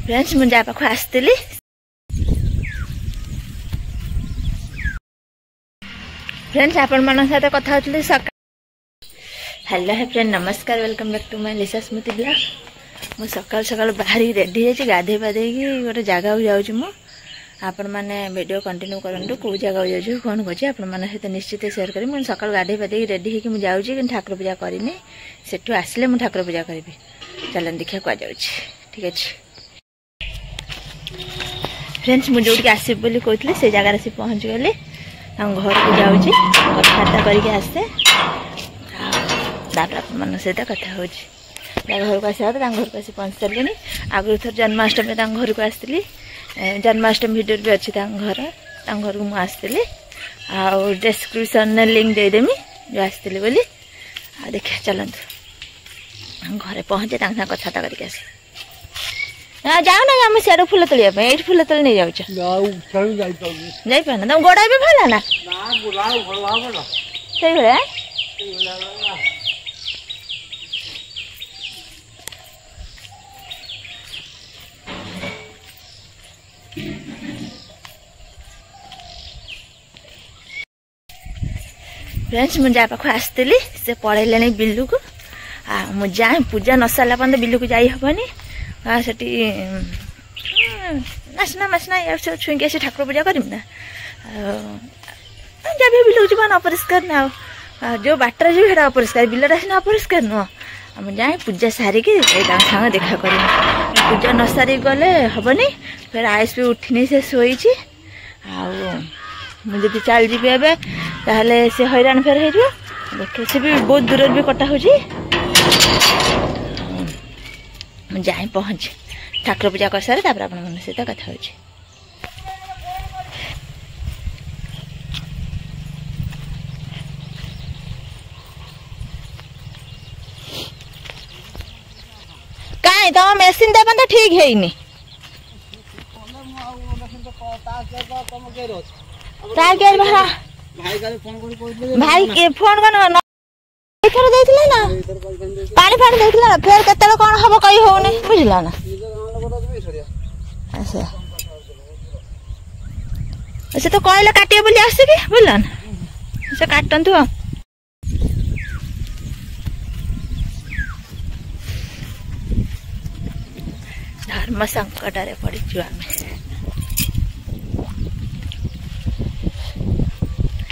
Friends मुझे जा पाख आसती फ्रेंड्स आपण मन सहित कथा होती सका। हेलो है फ्रेंड नमस्कार welcome back to my Lisa Smriti blog. मु सकाल सकाल बाहर रेडी है गाधे पाधे गोटे जगह को जाऊँ आपण मैंने वीडियो कंटिन्यू करूँ कौ जगह जाऊँ कौन कौन आपण मैंने सहित निश्चित सेयार करी। मुझे सकाल गाधे पाधे रेडी होगी मुझे जाऊँगी कि ठाकुर पूजा करनी सेठू आसिले मुझे ठाकुर पूजा करी। चलन देखिए कह जाऊँ ठीक अच्छे फ्रेंड्स मुझे जो आसबी बोली कहती से जगार आसी पहुँच गली घर को जाऊँ कथबार्ता करके आसे मन सहित कथा हो घर को आसा घर को आसी पहुँच सारे। आगु थर जन्माष्टमी घर को आसती जन्माष्टमी वीडियो भी अच्छी घर घर को मुझे आउ डिस्क्रिप्शन लिंक देदेमी जो आसती बोली देखिए चलतु घरे पहुँचे कथबार्ता करके आस जाओ ना आम सियाड़ फुल तोलिया ये फुल तोल नहीं जापार तुम गोड़ा भी भला ना से भाया फ्रेंड्स मुझे पाख आसती से पलैले बिलू को मुझे जाए पूजा न सारा पर्यटन बिलू को जाई हेनी सेठी नाचना मासना या छुईक आसी ठाकुर पूजा करमी ना जब भी बिलू जीवन अपरिष्कार ना जो बाटर जी अपरिष्कार बिलटा सीना अपरिष्कार नुह जाए पूजा सारिकी सागे देखा कर पूजा न सारी गले हेनी फिर आयुष भी उठनी से शोई मुझे चल जी ताहले से हैरान फेर हो देख से भी बहुत दूर भी कटा हो जाए पहुँचे ठाकुर पूजा कर सारे आप मन सहित कथा हो कहीं तुम मेसीन दे तो ठीक है भाई फोन कर ना पानी फाणी देला ना फिर केत कौन हम कही होनी बुझला ना से तो कहले काटे बोली आसिकी बुझला ना से काटतु धर्म संकट पड़ीचु आम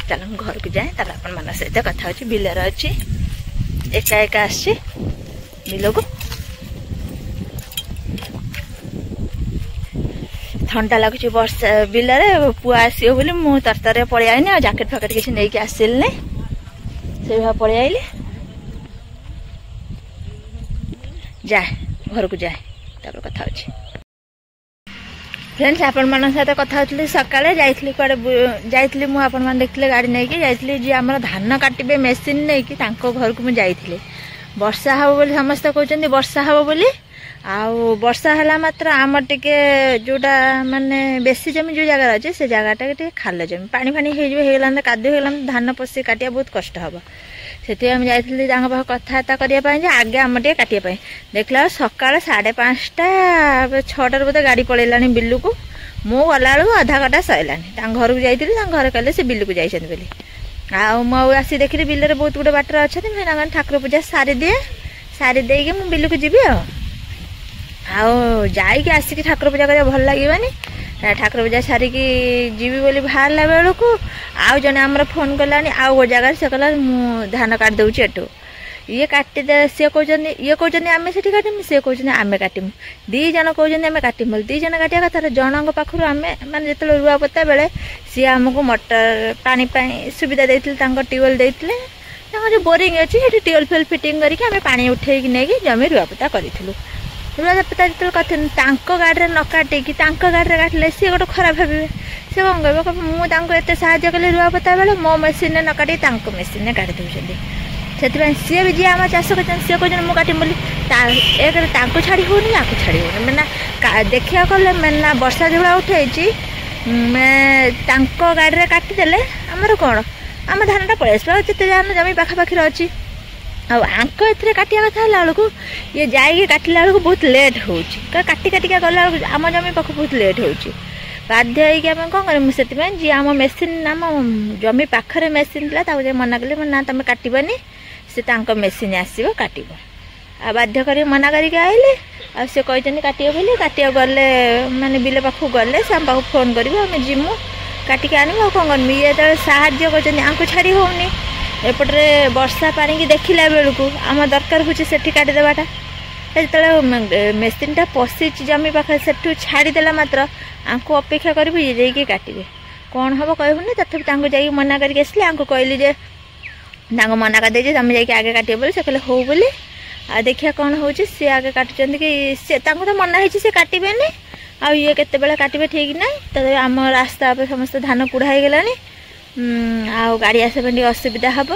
चल घर को जाए तार अपन मन सहित कथा हो बिलर अच्छी एका एका आसी बिल को ठंडा लगुच वर्षा बिल पुआ आसो बोली मु तरतर पलि आईनी जैकेट फाकेट किसी नहीं कि आसिल से भाव पलि आईली जाए घर को जाए तापर कथा हो फ्रेंड्स आपण मन सहित कथा होती सकाଳେ जाइली कड़े जाइली मुझे देखते गाड़ी नहीं कि जाइली जी आम धान काटे मेसीन नहीं कि घर को मुझे वर्षा हम बोली समस्त कहते वर्षा हम बोली आउ वर्षा है मात्र आम टे जोटा माने बेसी जमी जो जगह अच्छे से जगटा टे खाल जमी पानी फाणी होगला कादू हो धान पशि काटिया बहुत कष्ट हम से आम जाइली कथबार्ता करने आगे आम टे काटिया देखला सकाल 5:30 6टार बोधे गाड़ी पलैला बिलू को मु गला आधा कटा सरलानी घर को जाइली घर कहले से बिलू को जाइए बोली आसी देखी बिल बहुत गुटे बाटर अच्छा ठाकुर पूजा सारी दिए सारी देकी मु बिलू को जीवी जाइए आसिक ठाकुर पूजा कर भल लगे ठाकुर पूजा सारिकी जीवी बोली बाहर बेलू आउ जने आमर फोन कला आउ गो जगह से कहला मु धान काट दूची एटू ये काटी सी कहते ये कहते आम से काटमु सी कहते आम काटमु दी जन कहते आम काटमु दी जन काटिया कथा जन पाखु आम माने जो रुआ पोता बेले सी आमको मोटर पानी सुविधा देते ट्यूबवेल देते जो बोरिंग अच्छी ट्यूबवेल फेल फिटिंग करके पानी उठे नहीं जमी रुआ पोता करूँ रुआ पोता जो करते गाड़ी न काटिकी गाड़ी काटिले सी गोटे खराब भावे सी कौन कह मुझे साहय कली रुआ पोता बेले मो मेसीन न काटी मेसीन काटी दूसरी से सी भी जी आम चाष कर सी कहते मुझे काटमी बोली एक छाड़ी होनी या छाड़ी होनी मैंने देखा कले मैंने वर्षा जो उठे गाड़ी में काटिदेले आमर कौन आम धानटा पलि आस जिते जमी पाखापाखि अच्छी आंक ए काटिया कथा बेलू ये जाइए काटिला बेलू बहुत लेट हो काटी काटिका गला आम जमी पाख बहुत लेट हो बाध्य होमें कौन कर जी आम मेसीन आम जमी पाखे मेसीन था मना कले ना तुम काटबनी से मेसीन आसो काट आ बाध्य कर मना करके आइले आसे कहते काटे बोली काटिया गले माने बिल पाखक गले से आम पाख फोन कर जिमु काटिक आनबू कौन करमी ये जो साहाଯ୍य कर छाड़ी होनी एपटे वर्षा पानी की देखला बेलू आम दरकार हो काटिदेवाटा जो मेसीनटा पशि जमी पाखे से छाड़देला मात्र आंको अपेक्षा करी ये काटे कौन हम कहूनी तथापि जा मना करके आसले आंको कहली जे मना कर दे तुम जा आगे काटे बोले से कहले हो बोली आ देखिया कौन हो सी आगे काटुच्च कि से तो मना है से काटे आ ये केते बेले काटे ठीक ना तो आम रास्ता पे समस्त धान कुड़ा हो गला आ गाड़ी आसपा असुविधा हम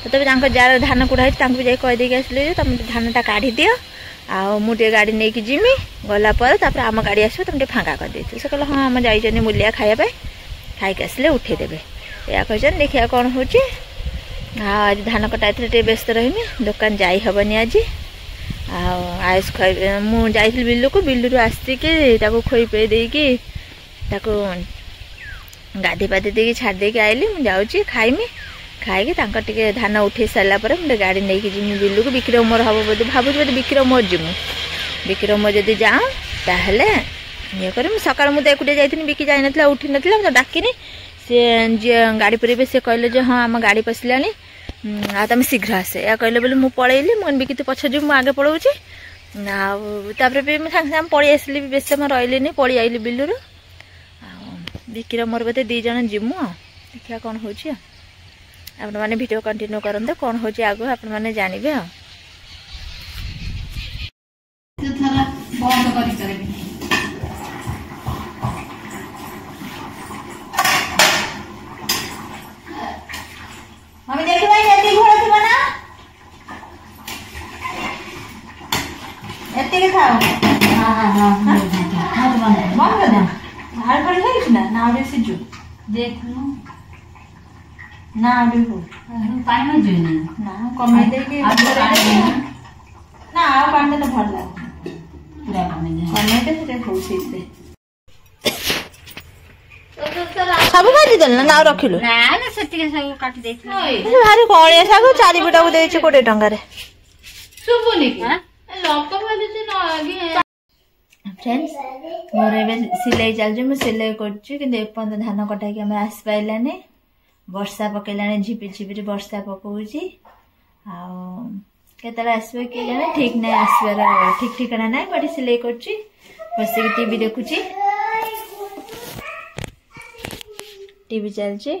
तथापि जार धान कुड़ा है जा कहीदे आसले तुम धानटा काढ़ी दियो आ मुझे गाड़ी नहीं कि जिमी गलापर आम गाड़ी आस तुम फाँका कर दे से कहले हाँ आम जा मूलिया खायापे खाई आसले उठेदेवे या कहते देखिए कौन हो आज धान कटा टे व्यस्त रही दुकान जाई हेनी आज आयुष खुआई मुझे बिलू को बिलू आसिकी खोई पे देकी गाधी पाधी दे छाड़ी आईली मुझे खाइमी खाई टे धान उठे सारापर मुझे गाड़ी नहीं कि जिमी बिलू को बिक्रम मोर हम बोधे भावुँ बोधे बिक्रम मोर जिमु बिक्रम मोर जब जाऊँ ताहले ये कर सकाल मुझे एकुटिया जाइए बिकी जाई ना उठी ना तो डाकिनी सी जी गाड़ी पूरे से कहले जो हाँ आम गाड़ी पशिला तुम शीघ्र आसे या कहले बोले मुझे पलैली मुझे बिकी तू पछ जी आगे पलाऊँगी आपर भी सागे सागे पलि आसली बेस समय रही पलि आईली बिलूर बिक्रम मोर बोधे दी जन जिमु देखिया कौन हो आपण मैंने वीडियो कंटिन्यू करते कौन हो आगु आपण मैंने जानवे मम्मी देखो भाई एती घोड़ा थी बना एती के खाओ हां हां हां हां तो बना बंद कर दे हाल पड़ गई ना ना आवे से जो देख लो ना आवे हो पानी में जो ना कमे दे के ना आ पानी तो भर लाग पूरा कमे दे हो से सब काटी देल ना रखिलु ना ना सेतिके सब काटी देथि भारी कणिया साग 4 बिटा को देछि 20 टंका रे सुबुनी कि लोक बोले जे न आगे फ्रेंड्स मोर एबे सिलाई चल जे म सिलाई करछि कि एपन धान कटा कि हम आस पाइलाने वर्षा पकेलाने झिपि झिपि वर्षा पकोछि आ केतला आसबे के जाने ठीक नै आसबार ठीक ठिकाना नै बडी सिलाई करछि बस के टीवी देखुछि टीवी चलছে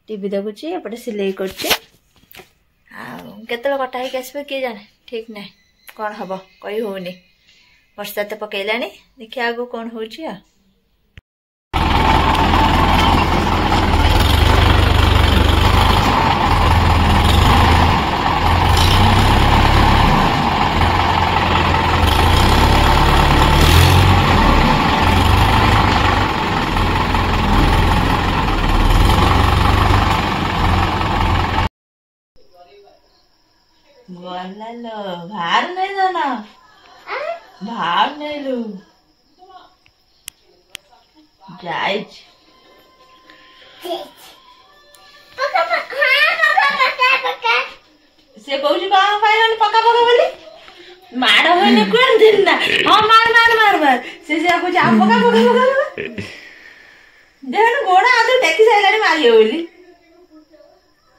टीवी देखुची एपटे सिलाई करছে केतल कटा है आसबे किए जाने ठीक ना कौन हम कही होनी वर्षा तो पकईलानी देखिए आगो कौन हो भार नहीं जाना भार नहीं लू जाइज से कहू कहाँ पाइल पका पका बोली माड़ होने कौन दिन ना हाँ मार मार मार मार से कुछ आ पका पका पका देख गोड़ा आदि देखी सारे मारियो बोली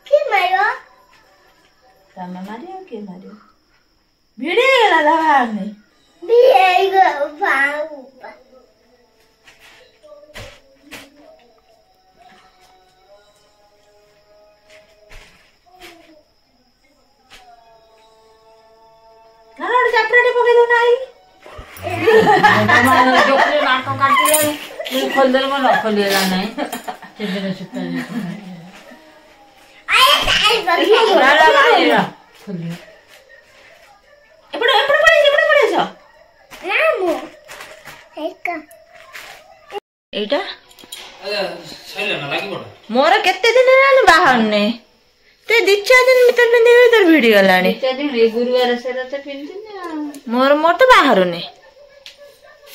कि मारियो तमे मारियो के मारियो भिड़ी गला बाहर में भिड़ी गो बाऊ नाड़ चापराटे पके दो नाई मारो जोकले नाटो काटिले खोल देल मन खोलिएला नहीं चेबे सुता आय ताई बड़ा बाईरा खोलियो एपड़ एपड़ पड़े रामो एका एटा अरे सैले ना लागी बड़ मोर केते दिन हेलानी बाहर ने ते 2-4 दिन भीतर पिंधे तर भिड़ी गलानी गुरुवार मोर मोर तो बाहर नहीं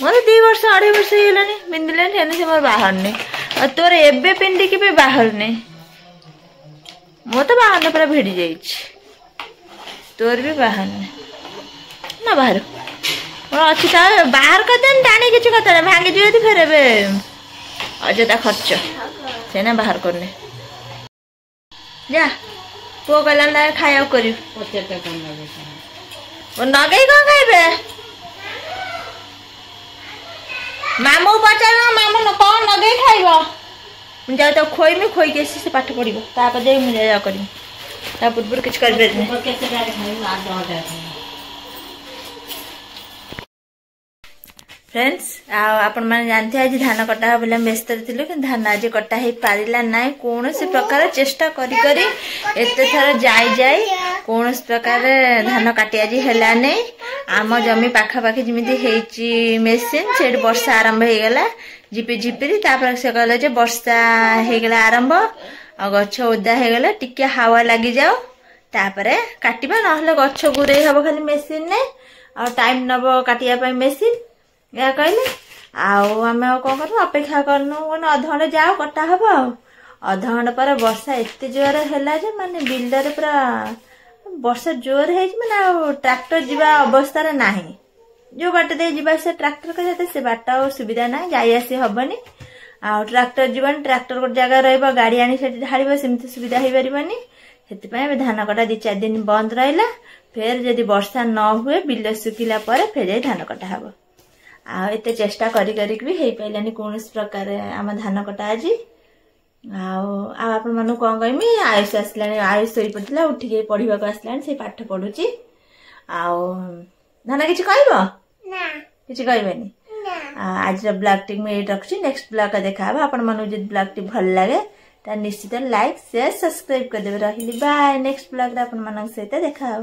मोर 2 वर्ष 2.5 वर्ष होगलानी पिंधिलानी से मोर बाहर नहीं और तोर एबे पिंधिकी भी बाहर नहीं मोर तो बाहर पूरा भिड़ी जाइए तोर भी बाहर नहीं ना बाहर अच्छी बाहर करते टाणी किसी कथा नहीं भांगी जी फिर अजथा खर्च से ना बाहर करने जा पुओ कहला खाया कर नगे कौन खाइबे मामू पचार मामू कौन नगे खाइब जा तो खोईमी खोई के से पाठ पढ़ तापर मुझे जा कर पूर्व किसी कर फ्रेंड्स आपण मैंने जानते आज धान कटा हो बोले व्यस्त थी कि धान आज कटा हो पारा ना कौन सी प्रकार चेष्टा करी करी एते थर जाई कौन सी प्रकार धान काटी आज है आम जमी पाखापाखि जमी मेसीन से वर्षा आरंभ हो गला झिपी झिपिरी तापर से कहले जे वर्षा हो गला आरंभ आ गछ ओदा हो गला टिके हावा लगी जाओ तापर काटिबा नहले गछ गुरे हबो खाली मेसीन ने आ टाइम नबो काटिया मेसीन या कहले आम कौन कर अपेक्षा करनु अधघंटे जाओ कटा हम अधघंटे पर वर्षा एत जोर है माने बिलडर पूरा वर्षा जोर है माने ट्रैक्टर जीवा अवस्था ना जो बाट दे जीवा से ट्रैक्टर कर जाते से बाट सुविधा ना जाई आसी हबनी आ ट्रैक्टर जीवन ट्रैक्टर गोटे जगह रही गाड़ी आनी से ढाल सेमती सुविधा हो पारनी से धान कटा 2-4 दिन बंद रहा फिर जदि वर्षा न हुए बिल सुखिला फिर जाए धान कटा हम आत चेष्टा करी भी हो पारानी कौन प्रकार आम धान कटा आज आपण मन कौन कहमी आयुष आसला आयुष शोई पड़ा उठिक पढ़ा आसला से पाठ पढ़ुची धान कि कहबेनी आज ब्लॉग टी मुझे रखुची नेक्स्ट ब्लॉग देखा आपण मन जो ब्लॉग टी भल लगे निश्चित लाइक शेयर सब्सक्राइब करदे रही बाय नेक्स्ट ब्लॉग आपण मन सहित देखा।